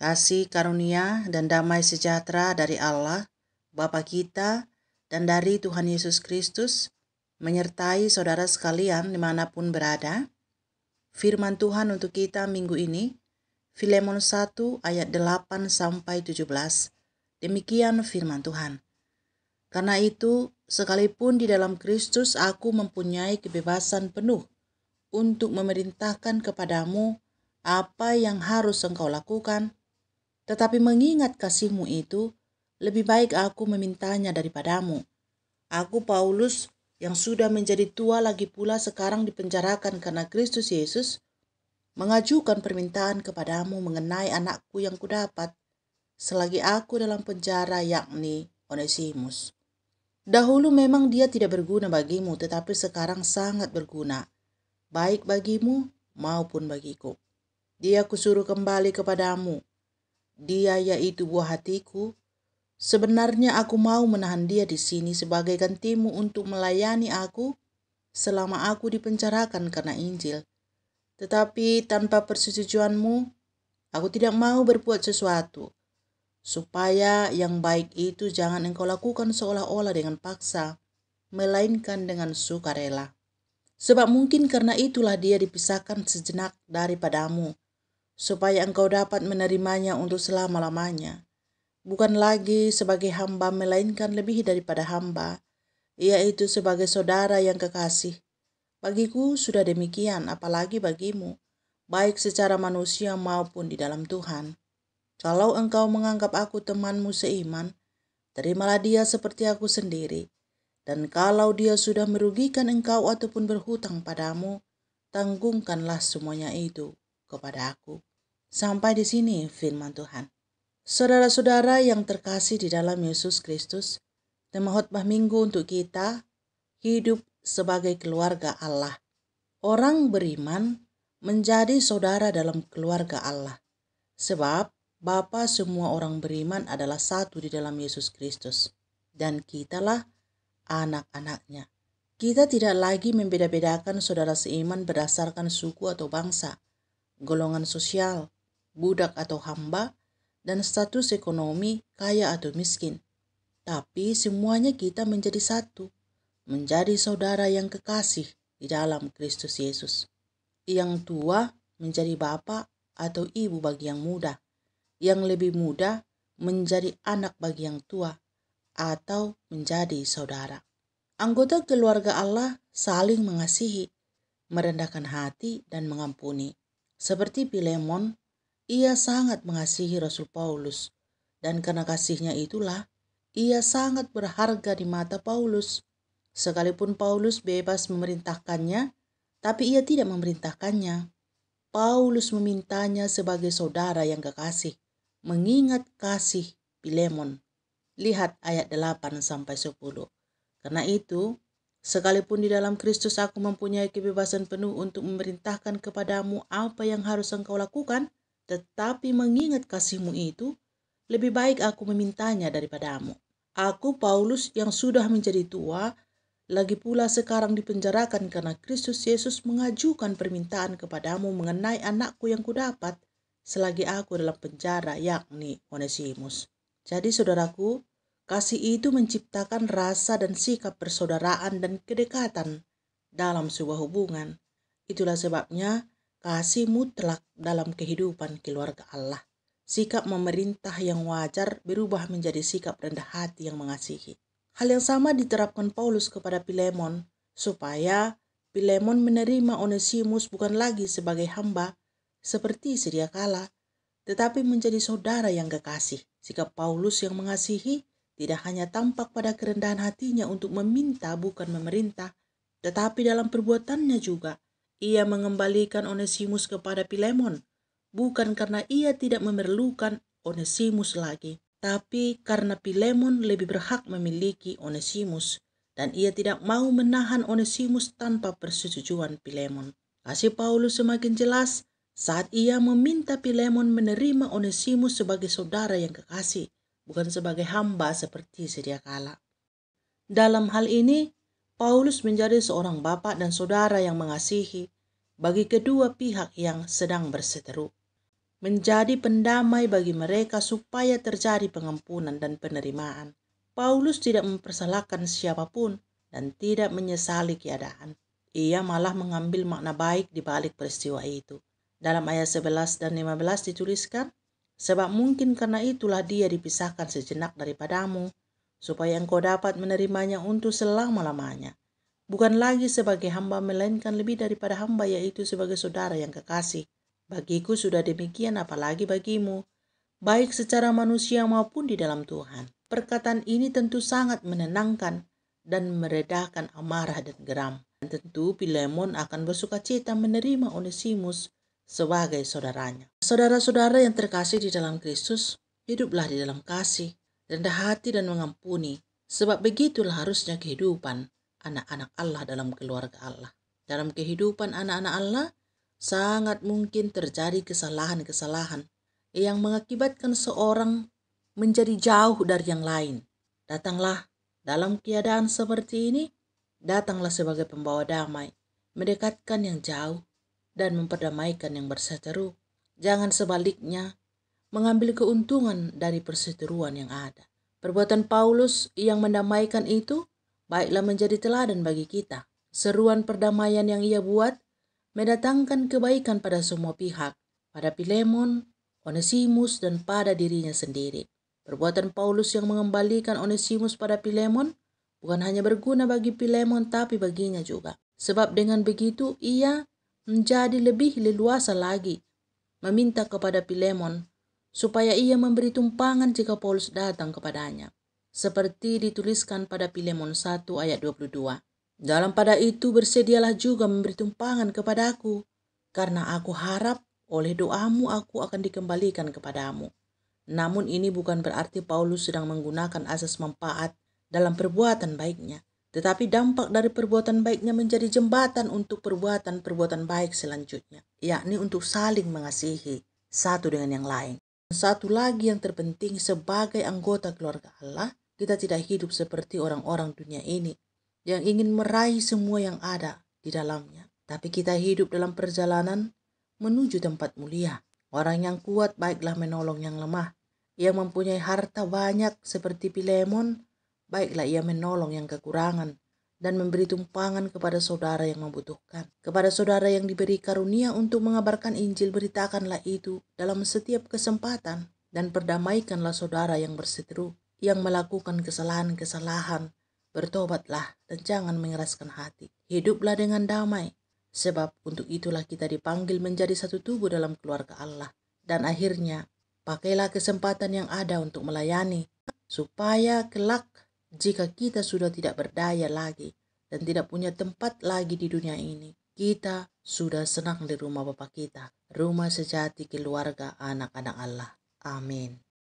Kasih karunia dan damai sejahtera dari Allah, Bapa kita, dan dari Tuhan Yesus Kristus, menyertai saudara sekalian dimanapun berada. Firman Tuhan untuk kita minggu ini, Filemon 1 ayat 8-17. Demikian firman Tuhan. Karena itu, sekalipun di dalam Kristus aku mempunyai kebebasan penuh untuk memerintahkan kepadamu apa yang harus engkau lakukan, tetapi mengingat kasihmu itu, lebih baik aku memintanya daripadamu. Aku Paulus yang sudah menjadi tua lagi pula sekarang dipenjarakan karena Kristus Yesus, mengajukan permintaan kepadamu mengenai anakku yang kudapat selagi aku dalam penjara, yakni Onesimus. Dahulu memang dia tidak berguna bagimu, tetapi sekarang sangat berguna, baik bagimu maupun bagiku. Dia kusuruh kembali kepadamu. Dia yaitu buah hatiku. Sebenarnya aku mau menahan dia di sini sebagai gantimu untuk melayani aku selama aku dipenjarakan karena Injil. Tetapi tanpa persetujuanmu, aku tidak mau berbuat sesuatu, supaya yang baik itu jangan engkau lakukan seolah-olah dengan paksa, melainkan dengan sukarela. Sebab mungkin karena itulah dia dipisahkan sejenak daripadamu, supaya engkau dapat menerimanya untuk selama-lamanya. Bukan lagi sebagai hamba, melainkan lebih daripada hamba, yaitu sebagai saudara yang kekasih. Bagiku sudah demikian, apalagi bagimu, baik secara manusia maupun di dalam Tuhan. Kalau engkau menganggap aku temanmu seiman, terimalah dia seperti aku sendiri. Dan kalau dia sudah merugikan engkau ataupun berhutang padamu, tanggungkanlah semuanya itu kepada aku. Sampai di sini firman Tuhan. Saudara-saudara yang terkasih di dalam Yesus Kristus, tema khotbah minggu untuk kita, hidup sebagai keluarga Allah. Orang beriman menjadi saudara dalam keluarga Allah. Sebab Bapa semua orang beriman adalah satu di dalam Yesus Kristus. Dan kitalah anak-anaknya. Kita tidak lagi membeda-bedakan saudara seiman berdasarkan suku atau bangsa, golongan sosial, budak atau hamba, dan status ekonomi kaya atau miskin. Tapi semuanya kita menjadi satu, menjadi saudara yang kekasih di dalam Kristus Yesus. Yang tua menjadi bapak atau ibu bagi yang muda. Yang lebih muda menjadi anak bagi yang tua atau menjadi saudara. Anggota keluarga Allah saling mengasihi, merendahkan hati dan mengampuni. Seperti Filemon, ia sangat mengasihi Rasul Paulus, dan karena kasihnya itulah ia sangat berharga di mata Paulus. Sekalipun Paulus bebas memerintahkannya, tapi ia tidak memerintahkannya. Paulus memintanya sebagai saudara yang kekasih, mengingat kasih Filemon. Lihat ayat 8-10. Karena itu, sekalipun di dalam Kristus aku mempunyai kebebasan penuh untuk memerintahkan kepadamu apa yang harus engkau lakukan, tetapi mengingat kasihmu itu, lebih baik aku memintanya daripadamu. Aku Paulus yang sudah menjadi tua, lagi pula sekarang dipenjarakan karena Kristus Yesus mengajukan permintaan kepadamu mengenai anakku yang kudapat selagi aku dalam penjara, yakni Onesimus. Jadi saudaraku, kasih itu menciptakan rasa dan sikap persaudaraan dan kedekatan dalam sebuah hubungan. Itulah sebabnya kasih mutlak dalam kehidupan keluarga Allah. Sikap memerintah yang wajar berubah menjadi sikap rendah hati yang mengasihi. Hal yang sama diterapkan Paulus kepada Filemon, supaya Filemon menerima Onesimus bukan lagi sebagai hamba seperti sedia kala, tetapi menjadi saudara yang kekasih. Sikap Paulus yang mengasihi tidak hanya tampak pada kerendahan hatinya untuk meminta bukan memerintah, tetapi dalam perbuatannya juga. Ia mengembalikan Onesimus kepada Filemon, bukan karena ia tidak memerlukan Onesimus lagi, tapi karena Filemon lebih berhak memiliki Onesimus, dan ia tidak mau menahan Onesimus tanpa persetujuan Filemon. Kasih Paulus semakin jelas saat ia meminta Filemon menerima Onesimus sebagai saudara yang kekasih, bukan sebagai hamba seperti sedia kala. Dalam hal ini, Paulus menjadi seorang bapak dan saudara yang mengasihi bagi kedua pihak yang sedang berseteru. menjadi pendamai bagi mereka supaya terjadi pengampunan dan penerimaan. Paulus tidak mempersalahkan siapapun dan tidak menyesali keadaan. Ia malah mengambil makna baik di balik peristiwa itu. Dalam ayat 11 dan 15 dituliskan, sebab mungkin karena itulah dia dipisahkan sejenak daripadamu, supaya engkau dapat menerimanya untuk selama-lamanya. Bukan lagi sebagai hamba, melainkan lebih daripada hamba, yaitu sebagai saudara yang kekasih. Bagiku sudah demikian, apalagi bagimu, baik secara manusia maupun di dalam Tuhan. Perkataan ini tentu sangat menenangkan dan meredakan amarah dan geram. Dan tentu Filemon akan bersukacita menerima Onesimus sebagai saudaranya. Saudara-saudara yang terkasih di dalam Kristus, hiduplah di dalam kasih, rendah hati dan mengampuni, sebab begitulah harusnya kehidupan anak-anak Allah dalam keluarga Allah. Dalam kehidupan anak-anak Allah, sangat mungkin terjadi kesalahan-kesalahan yang mengakibatkan seorang menjadi jauh dari yang lain. Datanglah dalam keadaan seperti ini, datanglah sebagai pembawa damai, mendekatkan yang jauh dan memperdamaikan yang berseteru. Jangan sebaliknya, mengambil keuntungan dari perseteruan yang ada. Perbuatan Paulus yang mendamaikan itu baiklah menjadi teladan bagi kita. Seruan perdamaian yang ia buat mendatangkan kebaikan pada semua pihak, pada Filemon, Onesimus, dan pada dirinya sendiri. Perbuatan Paulus yang mengembalikan Onesimus pada Filemon bukan hanya berguna bagi Filemon tapi baginya juga. Sebab dengan begitu ia menjadi lebih leluasa lagi meminta kepada Filemon supaya ia memberi tumpangan jika Paulus datang kepadanya. Seperti dituliskan pada Filemon 1 ayat 22. Dalam pada itu bersedialah juga memberi tumpangan kepadaku, karena aku harap oleh doamu aku akan dikembalikan kepadamu. Namun ini bukan berarti Paulus sedang menggunakan asas manfaat dalam perbuatan baiknya, tetapi dampak dari perbuatan baiknya menjadi jembatan untuk perbuatan-perbuatan baik selanjutnya, yakni untuk saling mengasihi satu dengan yang lain. Satu lagi yang terpenting, sebagai anggota keluarga Allah, kita tidak hidup seperti orang-orang dunia ini yang ingin meraih semua yang ada di dalamnya. Tapi kita hidup dalam perjalanan menuju tempat mulia. Orang yang kuat baiklah menolong yang lemah. Yang mempunyai harta banyak seperti Filemon, baiklah ia menolong yang kekurangan dan memberi tumpangan kepada saudara yang membutuhkan. Kepada saudara yang diberi karunia untuk mengabarkan Injil, beritakanlah itu dalam setiap kesempatan dan perdamaikanlah saudara yang berseteru, yang melakukan kesalahan-kesalahan. Bertobatlah dan jangan mengeraskan hati. Hiduplah dengan damai, sebab untuk itulah kita dipanggil menjadi satu tubuh dalam keluarga Allah. Dan akhirnya, pakailah kesempatan yang ada untuk melayani, supaya kelak jika kita sudah tidak berdaya lagi dan tidak punya tempat lagi di dunia ini, kita sudah senang di rumah Bapa kita, rumah sejati keluarga anak-anak Allah. Amin.